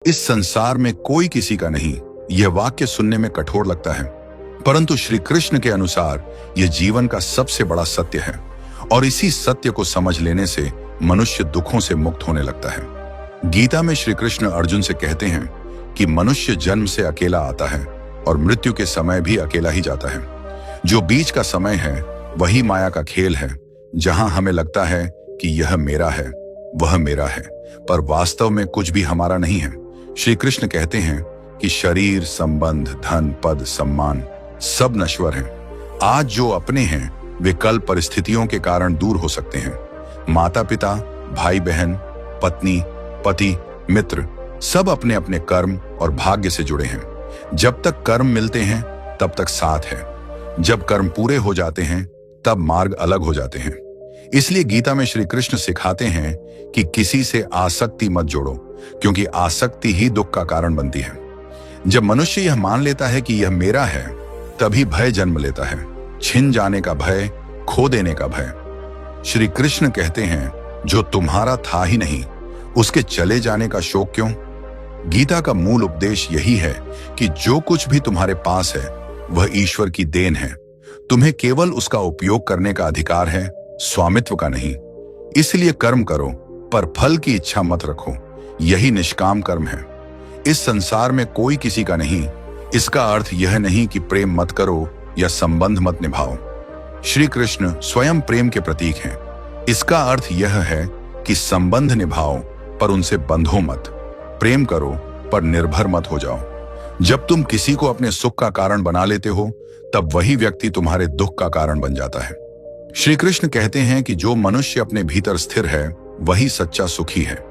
इस संसार में कोई किसी का नहीं। यह वाक्य सुनने में कठोर लगता है, परंतु श्री कृष्ण के अनुसार यह जीवन का सबसे बड़ा सत्य है और इसी सत्य को समझ लेने से मनुष्य दुखों से मुक्त होने लगता है। गीता में श्री कृष्ण अर्जुन से कहते हैं कि मनुष्य जन्म से अकेला आता है और मृत्यु के समय भी अकेला ही जाता है। जो बीच का समय है वही माया का खेल है, जहां हमें लगता है कि यह मेरा है, वह मेरा है, पर वास्तव में कुछ भी हमारा नहीं है। श्री कृष्ण कहते हैं कि शरीर, संबंध, धन, पद, सम्मान सब नश्वर हैं। आज जो अपने हैं वे कल परिस्थितियों के कारण दूर हो सकते हैं। माता पिता, भाई बहन, पत्नी, पति, मित्र सब अपने अपने कर्म और भाग्य से जुड़े हैं। जब तक कर्म मिलते हैं तब तक साथ है, जब कर्म पूरे हो जाते हैं तब मार्ग अलग हो जाते हैं। इसलिए गीता में श्री कृष्ण सिखाते हैं कि किसी से आसक्ति मत जोड़ो, क्योंकि आसक्ति ही दुख का कारण बनती है। जब मनुष्य यह मान लेता है कि यह मेरा है, तभी भय जन्म लेता है, छिन जाने का भय, खो देने का भय। श्री कृष्ण कहते हैं जो तुम्हारा था ही नहीं उसके चले जाने का शोक क्यों। गीता का मूल उपदेश यही है कि जो कुछ भी तुम्हारे पास है वह ईश्वर की देन है। तुम्हें केवल उसका उपयोग करने का अधिकार है, स्वामित्व का नहीं। इसलिए कर्म करो पर फल की इच्छा मत रखो, यही निष्काम कर्म है। इस संसार में कोई किसी का नहीं, इसका अर्थ यह नहीं कि प्रेम मत करो या संबंध मत निभाओ। श्री कृष्ण स्वयं प्रेम के प्रतीक हैं। इसका अर्थ यह है कि संबंध निभाओ पर उनसे बंधो मत, प्रेम करो पर निर्भर मत हो जाओ। जब तुम किसी को अपने सुख का कारण बना लेते हो तब वही व्यक्ति तुम्हारे दुख का कारण बन जाता है। श्री कृष्ण कहते हैं कि जो मनुष्य अपने भीतर स्थिर है वही सच्चा सुखी है।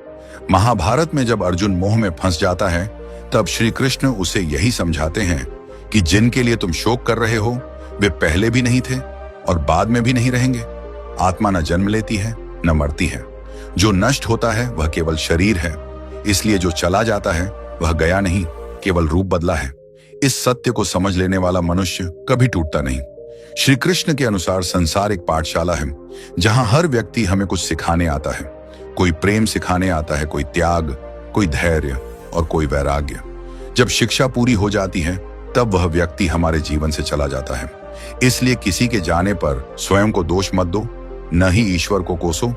महाभारत में जब अर्जुन मोह में फंस जाता है तब श्री कृष्ण उसे यही समझाते हैं कि जिनके लिए तुम शोक कर रहे हो वे पहले भी नहीं थे और बाद में भी नहीं रहेंगे। आत्मा न जन्म लेती है न मरती है। जो नष्ट होता है वह केवल शरीर है, इसलिए जो चला जाता है वह गया नहीं, केवल रूप बदला है। इस सत्य को समझ लेने वाला मनुष्य कभी टूटता नहीं। श्री कृष्ण के अनुसार संसार एक पाठशाला है जहां हर व्यक्ति हमें कुछ सिखाने आता है। कोई प्रेम सिखाने आता है, कोई त्याग, कोई धैर्य और कोई वैराग्य। जब शिक्षा पूरी हो जाती है तब वह व्यक्ति हमारे जीवन से चला जाता है। इसलिए किसी के जाने पर स्वयं को दोष मत दो, न ही ईश्वर को कोसो।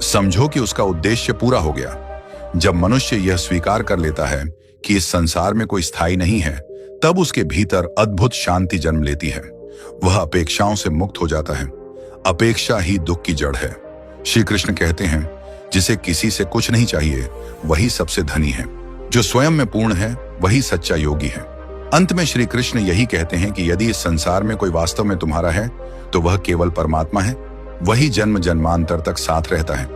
समझो कि उसका उद्देश्य पूरा हो गया। जब मनुष्य यह स्वीकार कर लेता है कि इस संसार में कोई स्थायी नहीं है, तब उसके भीतर अद्भुत शांति जन्म लेती है। वह अपेक्षाओं से मुक्त हो जाता है। अपेक्षा ही दुख की जड़ है। श्री कृष्ण कहते हैं जिसे किसी से कुछ नहीं चाहिए वही सबसे धनी है। जो स्वयं में पूर्ण है वही सच्चा योगी है। अंत में श्री कृष्ण यही कहते हैं कि यदि इस संसार में कोई वास्तव में तुम्हारा है तो वह केवल परमात्मा है। वही जन्म जन्मांतर तक साथ रहता है।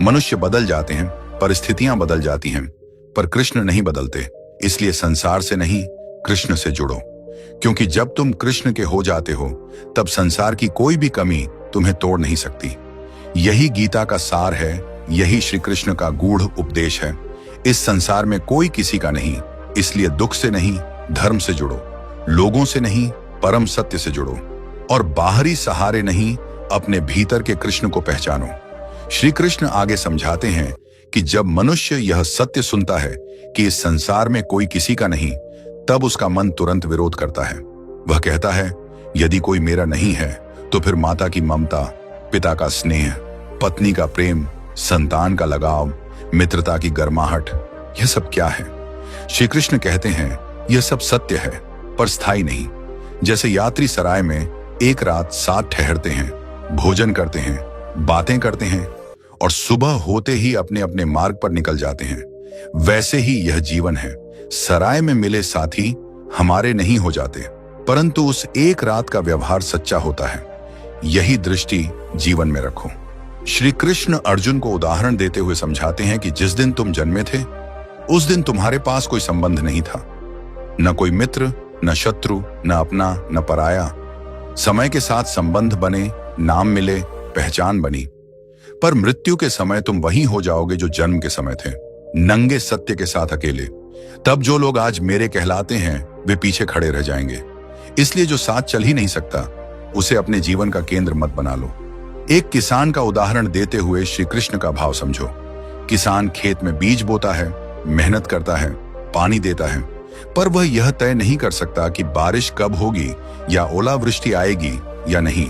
मनुष्य बदल जाते हैं, परिस्थितियां बदल जाती हैं, पर कृष्ण नहीं बदलते। इसलिए संसार से नहीं, कृष्ण से जुड़ो, क्योंकि जब तुम कृष्ण के हो जाते हो तब संसार की कोई भी कमी तुम्हें तोड़ नहीं सकती। यही गीता का सार है, यही श्री कृष्ण का गूढ़ उपदेश है। इस संसार में कोई किसी का नहीं, इसलिए दुख से नहीं, धर्म से जुड़ो। लोगों से नहीं, परम सत्य से जुड़ो और बाहरी सहारे नहीं, अपने भीतर के कृष्ण को पहचानो। श्री कृष्ण आगे समझाते हैं कि जब मनुष्य यह सत्य सुनता है कि इस संसार में कोई किसी का नहीं, तब उसका मन तुरंत विरोध करता है। वह कहता है यदि कोई मेरा नहीं है तो फिर माता की ममता, पिता का स्नेह, पत्नी का प्रेम, संतान का लगाव, मित्रता की गर्माहट, यह सब क्या है। श्री कृष्ण कहते हैं यह सब सत्य है पर स्थायी नहीं। जैसे यात्री सराय में एक रात साथ ठहरते हैं, भोजन करते हैं, बातें करते हैं और सुबह होते ही अपने अपने मार्ग पर निकल जाते हैं, वैसे ही यह जीवन है। सराय में मिले साथी हमारे नहीं हो जाते, परंतु उस एक रात का व्यवहार सच्चा होता है। यही दृष्टि जीवन में रखो। श्री कृष्ण अर्जुन को उदाहरण देते हुए समझाते हैं कि जिस दिन तुम जन्मे थे उस दिन तुम्हारे पास कोई संबंध नहीं था, न कोई मित्र, न शत्रु, न अपना, न पराया। समय के साथ संबंध बने, नाम मिले, पहचान बनी, पर मृत्यु के समय तुम वही हो जाओगे जो जन्म के समय थे, नंगे सत्य के साथ अकेले। तब जो लोग आज मेरे कहलाते हैं वे पीछे खड़े रह जाएंगे। इसलिए जो साथ चल ही नहीं सकता उसे अपने जीवन का केंद्र मत बना लो। एक किसान का उदाहरण देते हुए श्री कृष्ण का भाव समझो। किसान खेत में बीज बोता है, मेहनत करता है, पानी देता है, पर वह यह तय नहीं कर सकता कि बारिश कब होगी या ओलावृष्टि आएगी या नहीं।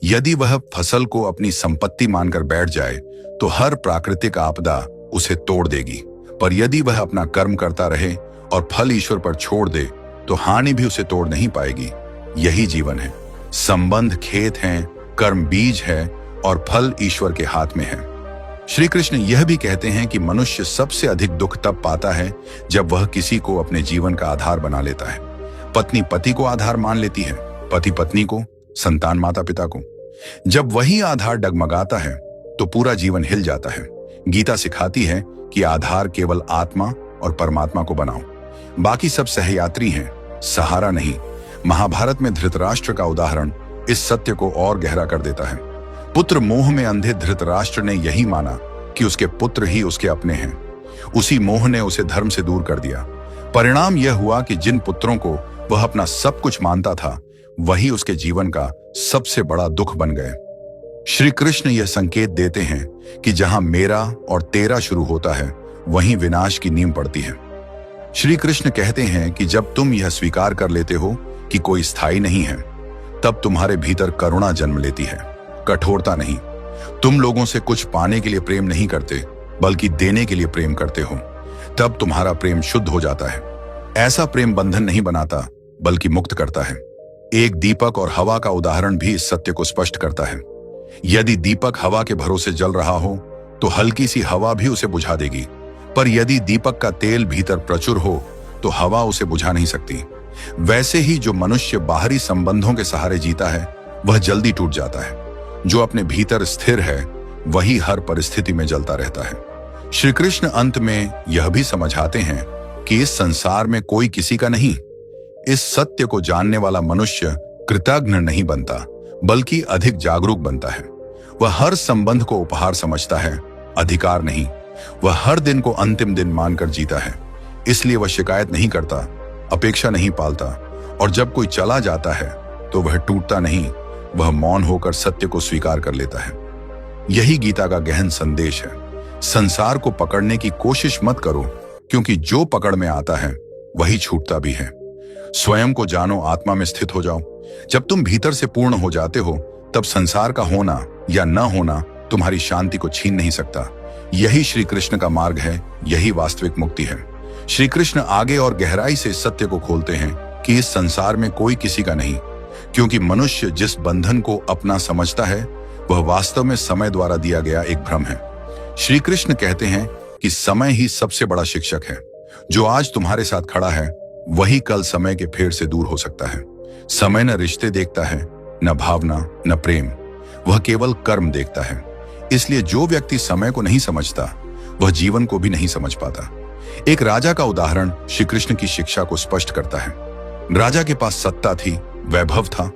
यदि वह फसल को अपनी संपत्ति मानकर बैठ जाए तो हर प्राकृतिक आपदा उसे तोड़ देगी, पर यदि वह अपना कर्म करता रहे और फल ईश्वर पर छोड़ दे तो हानि भी उसे तोड़ नहीं पाएगी। यही जीवन है। संबंध खेत हैं, कर्म बीज है और फल ईश्वर के हाथ में है। श्री कृष्ण यह भी कहते हैं कि मनुष्य सबसे अधिक दुख तब पाता है जब वह किसी को अपने जीवन का आधार बना लेता है। पत्नी पति को आधार मान लेती है, पति पत्नी को, संतान माता पिता को। जब वही आधार डगमगाता है तो पूरा जीवन हिल जाता है। गीता सिखाती है कि आधार केवल आत्मा और परमात्मा को बनाओ, बाकी सब सहयात्री हैं, सहारा नहीं। महाभारत में धृतराष्ट्र का उदाहरण इस सत्य को और गहरा कर देता है। पुत्र मोह में अंधे धृतराष्ट्र ने यही माना कि उसके पुत्र ही उसके अपने हैं। उसी मोह ने उसे धर्म से दूर कर दिया। परिणाम यह हुआ कि जिन पुत्रों को वह अपना सब कुछ मानता था, वही उसके जीवन का सबसे बड़ा दुख बन गए। श्री कृष्ण यह संकेत देते हैं कि जहां मेरा और तेरा शुरू होता है, वहीं विनाश की नींव पड़ती है। श्री कृष्ण कहते हैं कि जब तुम यह स्वीकार कर लेते हो कि कोई स्थायी नहीं है, तब तुम्हारे भीतर करुणा जन्म लेती है, कठोरता नहीं। तुम लोगों से कुछ पाने के लिए प्रेम नहीं करते, बल्कि देने के लिए प्रेम करते हो। तब तुम्हारा प्रेम शुद्ध हो जाता है। ऐसा प्रेम बंधन नहीं बनाता, बल्कि मुक्त करता है। एक दीपक और हवा का उदाहरण भी इस सत्य को स्पष्ट करता है। यदि दीपक हवा के भरोसे जल रहा हो तो हल्की सी हवा भी उसे बुझा देगी, पर यदि दीपक का तेल भीतर प्रचुर हो तो हवा उसे बुझा नहीं सकती। वैसे ही जो मनुष्य बाहरी संबंधों के सहारे जीता है, वह जल्दी टूट जाता है। जो अपने भीतर स्थिर है, वही हर परिस्थिति में जलता रहता है। श्री कृष्ण अंत में यह भी समझाते हैं कि इस संसार में कोई किसी का नहीं। इस सत्य को जानने वाला मनुष्य कृतज्ञ नहीं बनता, बल्कि अधिक जागरूक बनता है। वह हर संबंध को उपहार समझता है, अधिकार नहीं। वह हर दिन को अंतिम दिन मानकर जीता है। इसलिए वह शिकायत नहीं करता, अपेक्षा नहीं पालता, और जब कोई चला जाता है तो वह टूटता नहीं, वह मौन होकर सत्य को स्वीकार कर लेता है। यही गीता का गहन संदेश है। संसार को पकड़ने की कोशिश मत करो, क्योंकि जो पकड़ में आता है वही छूटता भी है। स्वयं को जानो, आत्मा में स्थित हो जाओ। जब तुम भीतर से पूर्ण हो जाते हो, तब संसार का होना या न होना तुम्हारी शांति को छीन नहीं सकता। यही श्री कृष्ण का मार्ग है, यही वास्तविक मुक्ति है। श्री कृष्ण आगे और गहराई से सत्य को खोलते हैं कि इस संसार में कोई किसी का नहीं, क्योंकि मनुष्य जिस बंधन को अपना समझता है, वह वास्तव में समय द्वारा दिया गया एक भ्रम है। श्री कृष्ण कहते हैं कि समय ही सबसे बड़ा शिक्षक है। जो आज तुम्हारे साथ खड़ा है, वही कल समय के फेर से दूर हो सकता है। समय न रिश्ते देखता है, न भावना, न प्रेम, वह केवल कर्म देखता है। इसलिए जो व्यक्ति समय को नहीं समझता, वह जीवन को भी नहीं समझ पाता। एक राजा का उदाहरण श्री कृष्ण की शिक्षा को स्पष्ट करता है। राजा के पास सत्ता थी, वैभव था,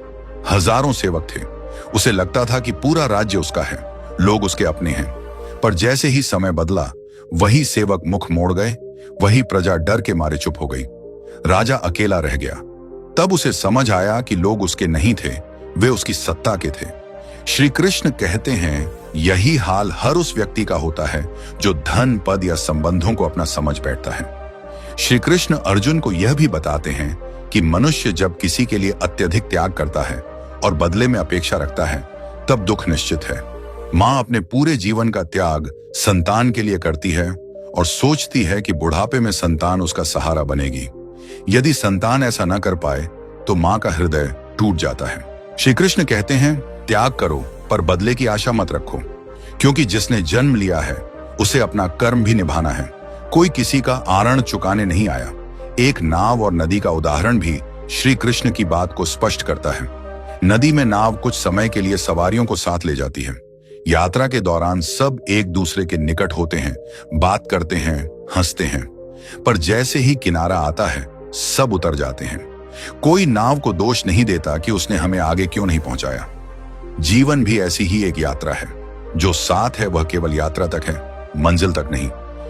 हजारों सेवक थे। उसे लगता था कि पूरा राज्य उसका है, लोग उसके अपने हैं। पर जैसे ही समय बदला, वही सेवक मुख मोड़ गए, वही प्रजा डर के मारे चुप हो गई। राजा अकेला रह गया। तब उसे समझ आया कि लोग उसके नहीं थे, वे उसकी सत्ता के थे। श्री कृष्ण कहते हैं, यही हाल हर उस व्यक्ति का होता है जो धन, पद या संबंधों को अपना समझ बैठता है। श्री कृष्ण अर्जुन को यह भी बताते हैं कि मनुष्य जब किसी के लिए अत्यधिक त्याग करता है और बदले में अपेक्षा रखता है, तब दुख निश्चित है। माँ अपने पूरे जीवन का त्याग संतान के लिए करती है और सोचती है कि बुढ़ापे में संतान उसका सहारा बनेगी। यदि संतान ऐसा न कर पाए तो माँ का हृदय टूट जाता है। श्री कृष्ण कहते हैं, त्याग करो पर बदले की आशा मत रखो, क्योंकि जिसने जन्म लिया है उसे अपना कर्म भी निभाना है। कोई किसी का आरण चुकाने नहीं आया। एक नाव और नदी का उदाहरण भी श्री कृष्ण की बात को स्पष्ट करता है। नदी में नाव कुछ समय के लिए सवारियों को साथ ले जाती है। यात्रा के दौरान सब एक दूसरे के निकट होते हैं, बात करते हैं, हंसते हैं, पर जैसे ही किनारा आता है, सब उतर जाते हैं। कोई नाव को दोष नहीं देता कि उसने हमें आगे क्यों नहीं पहुंचाया। जीवन भी ऐसी ही एक यात्रा है। जो साथ है वह केवल यात्रा तक है, मंजिल तक नहीं।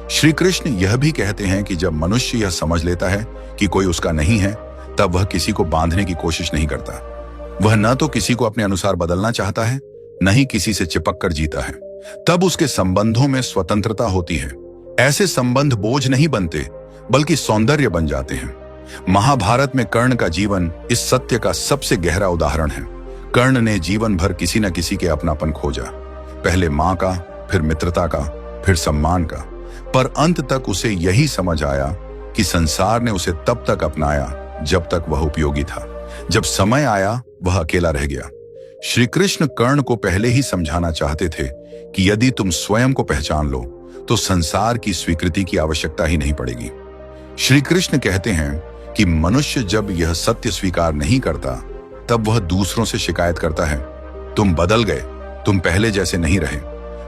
श्री कृष्ण यह भी कहते हैं कि जब मनुष्य यह समझ लेता है कि कोई उसका नहीं है, तब वह किसी को बांधने की कोशिश नहीं करता। वह न तो किसी को अपने अनुसार बदलना चाहता है, न ही किसी से चिपक कर जीता है। तब उसके संबंधों में स्वतंत्रता होती है। ऐसे संबंध बोझ नहीं बनते, बल्कि सौंदर्य बन जाते हैं। महाभारत में कर्ण का जीवन इस सत्य का सबसे गहरा उदाहरण है। कर्ण ने जीवन भर किसी न किसी के अपनापन खोजा, पहले मां का, फिर मित्रता का, फिर सम्मान का, पर अंत तक उसे यही समझ आया कि संसार ने उसे तब तक अपनाया जब तक वह उपयोगी था। जब समय आया वह अकेला रह गया। श्री कृष्ण कर्ण को पहले ही समझाना चाहते थे कि यदि तुम स्वयं को पहचान लो तो संसार की स्वीकृति की आवश्यकता ही नहीं पड़ेगी। श्री कृष्ण कहते हैं कि मनुष्य जब यह सत्य स्वीकार नहीं करता तब वह दूसरों से शिकायत करता है, तुम बदल गए, तुम पहले जैसे नहीं रहे।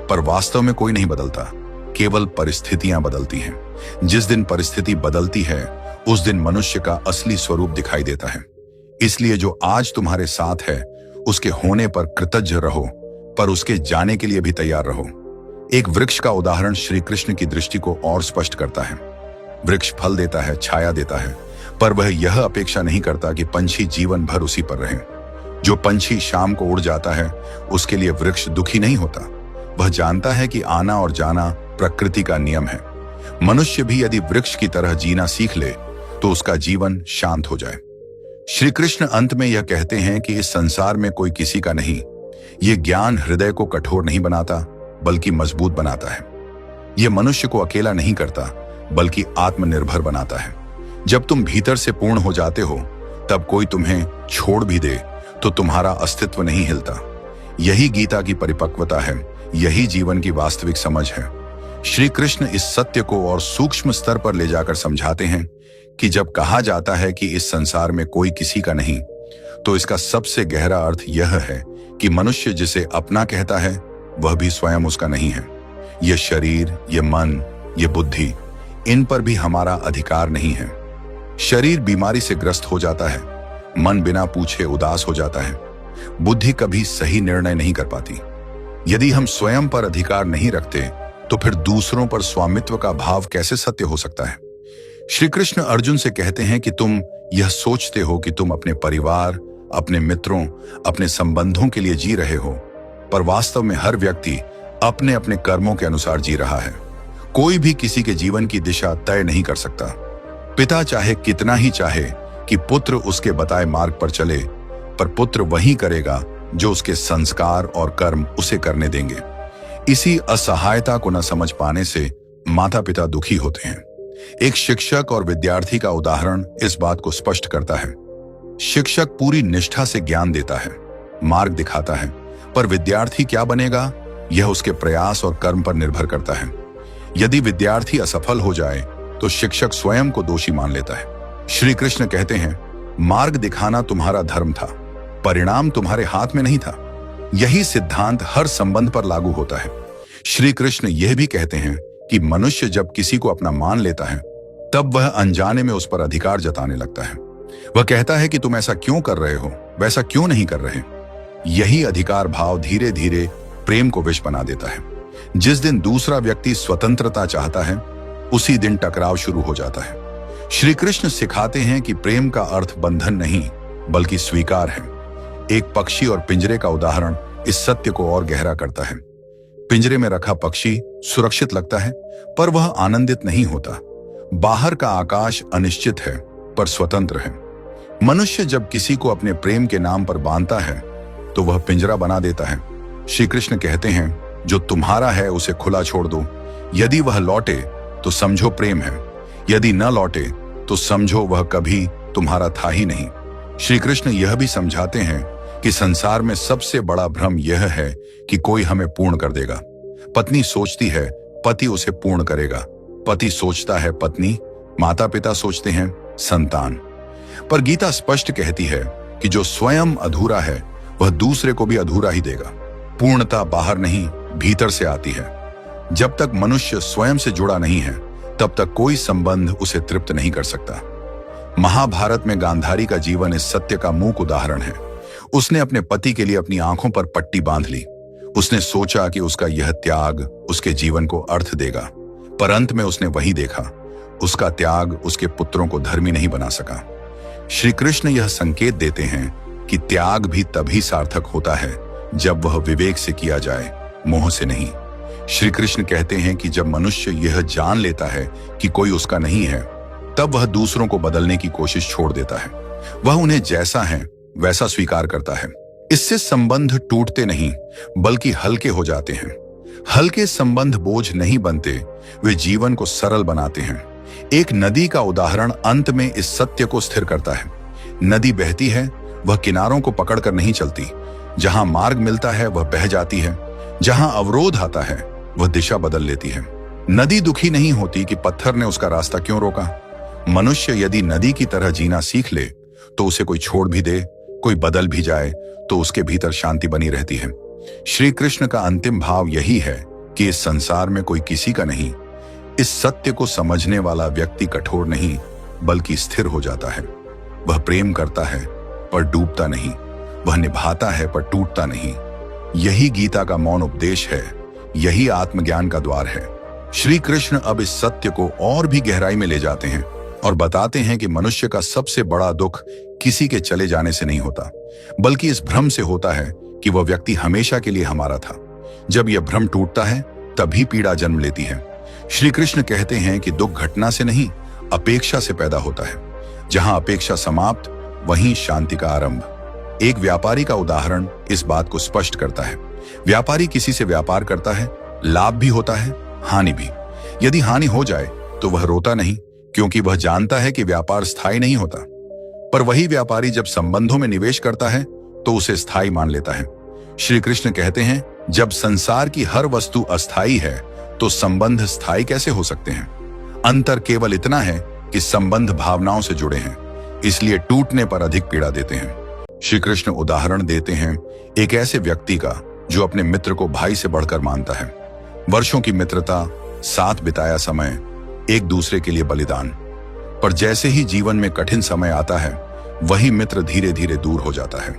पर वास्तव में कोई नहीं बदलता, केवल परिस्थितियां बदलती हैं। जिस दिन परिस्थिति बदलती है उस दिन मनुष्य का असली स्वरूप दिखाई देता है। इसलिए जो आज तुम्हारे साथ है उसके होने पर कृतज्ञ रहो, पर उसके जाने के लिए भी तैयार रहो। एक वृक्ष का उदाहरण श्री कृष्ण की दृष्टि को और स्पष्ट करता है। वृक्ष फल देता है, छाया देता है, पर वह यह अपेक्षा नहीं करता कि पंछी जीवन भर उसी पर रहें। जो पंछी शाम को उड़ जाता है उसके लिए वृक्ष दुखी नहीं होता। वह जानता है कि आना और जाना प्रकृति का नियम है। मनुष्य भी यदि वृक्ष की तरह जीना सीख ले तो उसका जीवन शांत हो जाए। श्री कृष्ण अंत में यह कहते हैं कि इस संसार में कोई किसी का नहीं। यह ज्ञान हृदय को कठोर नहीं बनाता बल्कि मजबूत बनाता है। यह मनुष्य को अकेला नहीं करता बल्कि आत्मनिर्भर बनाता है। जब तुम भीतर से पूर्ण हो जाते हो तब कोई तुम्हें छोड़ भी दे तो तुम्हारा अस्तित्व नहीं हिलता। यही गीता की परिपक्वता है, यही जीवन की वास्तविक समझ है। श्री कृष्ण इस सत्य को और सूक्ष्म स्तर पर ले जाकर समझाते हैं कि जब कहा जाता है कि इस संसार में कोई किसी का नहीं, तो इसका सबसे गहरा अर्थ यह है कि मनुष्य जिसे अपना कहता है वह भी स्वयं उसका नहीं है। यह शरीर, यह मन, यह बुद्धि, इन पर भी हमारा अधिकार नहीं है। शरीर बीमारी से ग्रस्त हो जाता है, मन बिना पूछे उदास हो जाता है, बुद्धि कभी सही निर्णय नहीं कर पाती। यदि हम स्वयं पर अधिकार नहीं रखते तो फिर दूसरों पर स्वामित्व का भाव कैसे सत्य हो सकता है। श्री कृष्ण अर्जुन से कहते हैं कि तुम यह सोचते हो कि तुम अपने परिवार, अपने मित्रों, अपने संबंधों के लिए जी रहे हो, पर वास्तव में हर व्यक्ति अपने अपने कर्मों के अनुसार जी रहा है। कोई भी किसी के जीवन की दिशा तय नहीं कर सकता। पिता चाहे कितना ही चाहे कि पुत्र उसके बताए मार्ग पर चले, पर पुत्र वही करेगा जो उसके संस्कार और कर्म उसे करने देंगे। इसी असहायता को न समझ पाने से माता पिता दुखी होते हैं। एक शिक्षक और विद्यार्थी का उदाहरण इस बात को स्पष्ट करता है। शिक्षक पूरी निष्ठा से ज्ञान देता है, मार्ग दिखाता है, पर विद्यार्थी क्या बनेगा यह उसके प्रयास और कर्म पर निर्भर करता है। यदि विद्यार्थी असफल हो जाए तो शिक्षक स्वयं को दोषी मान लेता है। श्री कृष्ण कहते हैं, मार्ग दिखाना तुम्हारा धर्म था, परिणाम तुम्हारे हाथ में नहीं था। यही सिद्धांत हर संबंध पर लागू होता है। श्री कृष्ण यह भी कहते हैं कि मनुष्य जब किसी को अपना मान लेता है तब वह अनजाने में उस पर अधिकार जताने लगता है। वह कहता है कि तुम ऐसा क्यों कर रहे हो, वैसा क्यों नहीं कर रहे। यही अधिकार भाव धीरे धीरे प्रेम को विष बना देता है। जिस दिन दूसरा व्यक्ति स्वतंत्रता चाहता है उसी दिन टकराव शुरू हो जाता है। श्री कृष्ण सिखाते हैं कि प्रेम का अर्थ बंधन नहीं बल्कि स्वीकार है। एक पक्षी और पिंजरे का उदाहरण इस सत्य को और गहरा करता है। पिंजरे में रखा पक्षी सुरक्षित लगता है पर वह आनंदित नहीं होता। बाहर का आकाश अनिश्चित है पर स्वतंत्र है। मनुष्य जब किसी को अपने प्रेम के नाम पर बांधता है तो वह पिंजरा बना देता है। श्री कृष्ण कहते हैं, जो तुम्हारा है उसे खुला छोड़ दो। यदि वह लौटे तो समझो प्रेम है, यदि न लौटे तो समझो वह कभी तुम्हारा था ही नहीं। श्री कृष्ण यह भी समझाते हैं कि संसार में सबसे बड़ा भ्रम यह है कि कोई हमें पूर्ण कर देगा। पत्नी सोचती है पति उसे पूर्ण करेगा, पति सोचता है पत्नी, माता पिता सोचते हैं संतान। पर गीता स्पष्ट कहती है कि जो स्वयं अधूरा है वह दूसरे को भी अधूरा ही देगा। पूर्णता बाहर नहीं भीतर से आती है। जब तक मनुष्य स्वयं से जुड़ा नहीं है तब तक कोई संबंध उसे तृप्त नहीं कर सकता। महाभारत में गांधारी का जीवन इस सत्य का मूक उदाहरण है। उसने अपने पति के लिए अपनी आंखों पर पट्टी बांध ली। उसने सोचा कि उसका यह त्याग उसके जीवन को अर्थ देगा, पर अंत में उसने वही देखा, उसका त्याग उसके पुत्रों को धर्मी नहीं बना सका। श्री कृष्ण यह संकेत देते हैं कि त्याग भी तभी सार्थक होता है जब वह विवेक से किया जाए, मोह से नहीं। श्री कृष्ण कहते हैं कि जब मनुष्य यह जान लेता है कि कोई उसका नहीं है तब वह दूसरों को बदलने की कोशिश छोड़ देता है। वह उन्हें जैसा है वैसा स्वीकार करता है। इससे संबंध टूटते नहीं बल्कि हल्के हो जाते हैं। हल्के संबंध बोझ नहीं बनते, वे जीवन को सरल बनाते हैं। एक नदी का उदाहरण अंत में इस सत्य को स्थिर करता है। नदी बहती है, वह किनारों को पकड़कर नहीं चलती। जहां मार्ग मिलता है वह बह जाती है, जहां अवरोध आता है वह दिशा बदल लेती है। नदी दुखी नहीं होती कि पत्थर ने उसका रास्ता क्यों रोका। मनुष्य यदि नदी की तरह जीना सीख ले तो उसे कोई छोड़ भी दे, कोई बदल भी जाए तो उसके भीतर शांति बनी रहती है। श्री कृष्ण का अंतिम भाव यही है कि इस संसार में कोई किसी का नहीं। इस सत्य को समझने वाला व्यक्ति कठोर नहीं बल्कि स्थिर हो जाता है। वह प्रेम करता है पर डूबता नहीं, वह निभाता है पर टूटता नहीं। यही गीता का मौन उपदेश है, यही आत्मज्ञान का द्वार है। श्री कृष्ण अब इस सत्य को और भी गहराई में ले जाते हैं और बताते हैं कि मनुष्य का सबसे बड़ा दुख किसी के चले जाने से नहीं होता, बल्कि इस भ्रम से होता है कि वह व्यक्ति हमेशा के लिए हमारा था। जब यह भ्रम टूटता है तभी पीड़ा जन्म लेती है। श्री कृष्ण कहते हैं कि दुख घटना से नहीं, अपेक्षा से पैदा होता है। जहां अपेक्षा समाप्त, वहीं शांति का आरंभ। एक व्यापारी का उदाहरण इस बात को स्पष्ट करता है। व्यापारी किसी से व्यापार करता है, लाभ भी होता है, हानि भी। यदि हानि हो जाए तो वह रोता नहीं, क्योंकि वह जानता है कि व्यापार स्थायी नहीं होता। पर वही व्यापारी जब संबंधों में निवेश करता है तो उसे स्थायी मान लेता है। श्री कृष्ण कहते हैं, जब संसार की हर वस्तु अस्थायी है तो संबंध स्थायी कैसे हो सकते हैं। अंतर केवल इतना है कि संबंध भावनाओं से जुड़े हैं, इसलिए टूटने पर अधिक पीड़ा देते हैं। श्री कृष्ण उदाहरण देते हैं एक ऐसे व्यक्ति का जो अपने मित्र को भाई से बढ़कर मानता है। वर्षों की मित्रता, साथ बिताया समय, एक दूसरे के लिए बलिदान। पर जैसे ही जीवन में कठिन समय आता है, वही मित्र धीरे धीरे दूर हो जाता है।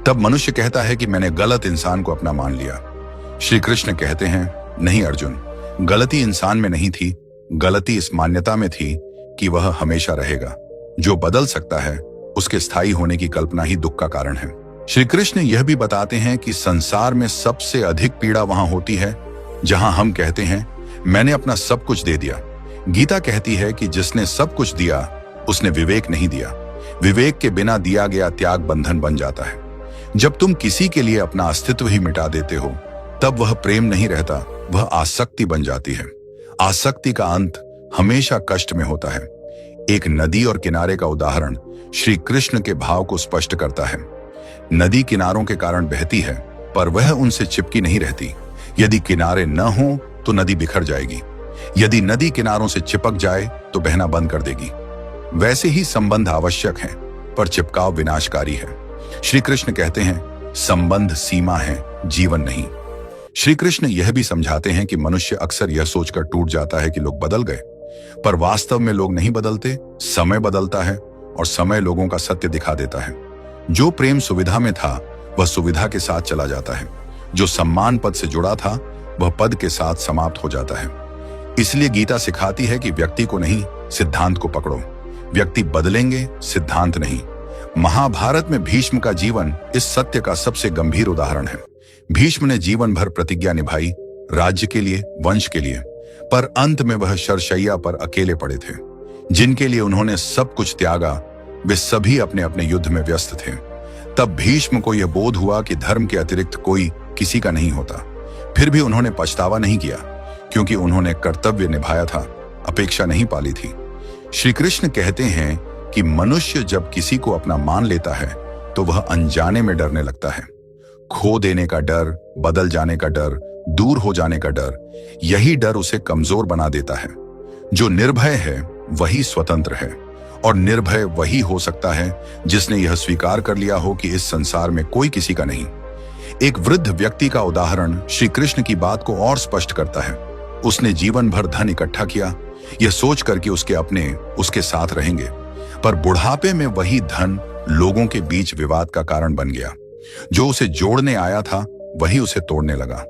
तब मनुष्य कहता है कि मैंने गलत इंसान को अपना मान लिया। श्री कृष्ण कहते हैं, नहीं अर्जुन, गलती इंसान में नहीं थी, गलती इस मान्यता में थी कि वह हमेशा रहेगा। जो बदल सकता है उसके स्थायी होने की कल्पना ही दुख का कारण है। श्री कृष्ण यह भी बताते हैं कि संसार में सबसे अधिक पीड़ा वहां होती है जहां हम कहते हैं मैंने अपना सब कुछ दे दिया। गीता कहती है कि जिसने सब कुछ दिया उसने विवेक नहीं दिया। विवेक के बिना दिया गया त्याग बंधन बन जाता है। जब तुम किसी के लिए अपना अस्तित्व ही मिटा देते हो तब वह प्रेम नहीं रहता, वह आसक्ति बन जाती है। आसक्ति का अंत हमेशा कष्ट में होता है। एक नदी और किनारे का उदाहरण श्री कृष्ण के भाव को स्पष्ट करता है। नदी किनारों के कारण बहती है पर वह उनसे चिपकी नहीं रहती। यदि किनारे न हो तो नदी बिखर जाएगी। यदि नदी किनारों से चिपक जाए तो बहना बंद कर देगी। वैसे ही संबंध आवश्यक हैं पर चिपकाव विनाशकारी है। श्री कृष्ण कहते हैं, संबंध सीमा है, जीवन नहीं। श्री कृष्ण यह भी समझाते हैं कि मनुष्य अक्सर यह सोचकर टूट जाता है कि लोग बदल गए, पर वास्तव में लोग नहीं बदलते, समय बदलता है और समय लोगों का सत्य दिखा देता है। जो प्रेम सुविधा में था वह सुविधा के साथ चला जाता है। जो सम्मान पद से जुड़ा था वह पद के साथ समाप्त हो जाता है। इसलिए गीता सिखाती है कि व्यक्ति को नहीं, सिद्धांत को पकड़ो। व्यक्ति बदलेंगे, सिद्धांत नहीं। महाभारत में भीष्म का जीवन इस सत्य का सबसे गंभीर उदाहरण है। भीष्म ने जीवन भर प्रतिज्ञा निभाई, राज्य के लिए, वंश के लिए, पर अंत में वह शरशैया पर अकेले पड़े थे। जिनके लिए उन्होंने सब कुछ त्यागा वे सभी अपने अपने युद्ध में व्यस्त थे। तब भीष्म को यह बोध हुआ कि धर्म के अतिरिक्त कोई किसी का नहीं होता। फिर भी उन्होंने पछतावा नहीं किया, क्योंकि उन्होंने कर्तव्य निभाया था, अपेक्षा नहीं पाली थी। श्री कृष्ण कहते हैं कि मनुष्य जब किसी को अपना मान लेता है तो वह अनजाने में डरने लगता है। खो देने का डर, बदल जाने का डर, दूर हो जाने का डर, यही डर उसे कमजोर बना देता है। जो निर्भय है वही स्वतंत्र है, और निर्भय वही हो सकता है जिसने यह स्वीकार कर लिया हो कि इस संसार में कोई किसी का नहीं। एक वृद्ध व्यक्ति का उदाहरण श्री कृष्ण की बात को और स्पष्ट करता है। उसने जीवन भर धन इकट्ठा किया, यह सोचकर कि उसके अपने उसके साथ रहेंगे, पर बुढ़ापे में वही धन लोगों के बीच विवाद का कारण बन गया। जो उसे जोड़ने आया था वही उसे तोड़ने लगा।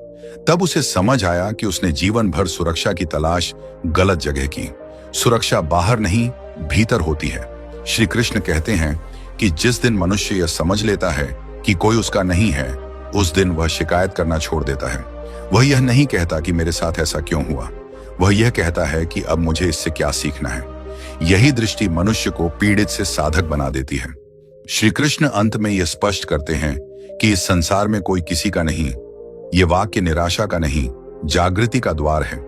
तब उसे समझ आया कि उसने जीवन भर सुरक्षा की तलाश गलत जगह की। सुरक्षा बाहर नहीं, भीतर होती है। श्री कृष्ण कहते हैं कि जिस दिन मनुष्य यह समझ लेता है कि कोई उसका नहीं है, उस दिन वह शिकायत करना छोड़ देता है। वह यह नहीं कहता कि मेरे साथ ऐसा क्यों हुआ, वह यह कहता है कि अब मुझे इससे क्या सीखना है। यही दृष्टि मनुष्य को पीड़ित से साधक बना देती है। श्री कृष्ण अंत में यह स्पष्ट करते हैं कि इस संसार में कोई किसी का नहीं। यह वाक्य निराशा का नहीं, जागृति का द्वार है।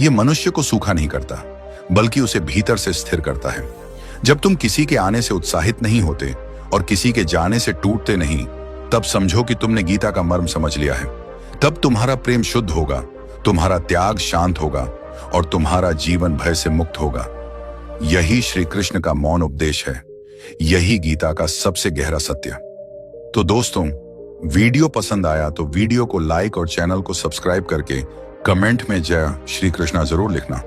यह मनुष्य को सूखा नहीं करता, बल्कि उसे भीतर से स्थिर करता है। जब तुम किसी के आने से उत्साहित नहीं होते और किसी के जाने से टूटते नहीं, तब समझो कि तुमने गीता का मर्म समझ लिया है। तब तुम्हारा प्रेम शुद्ध होगा, तुम्हारा त्याग शांत होगा और तुम्हारा जीवन भय से मुक्त होगा। यही श्री कृष्ण का मौन उपदेश है। यही गीता का सबसे गहरा सत्य। तो दोस्तों, वीडियो पसंद आया तो वीडियो को लाइक और चैनल को सब्सक्राइब करके कमेंट में जय श्री कृष्णा जरूर लिखना।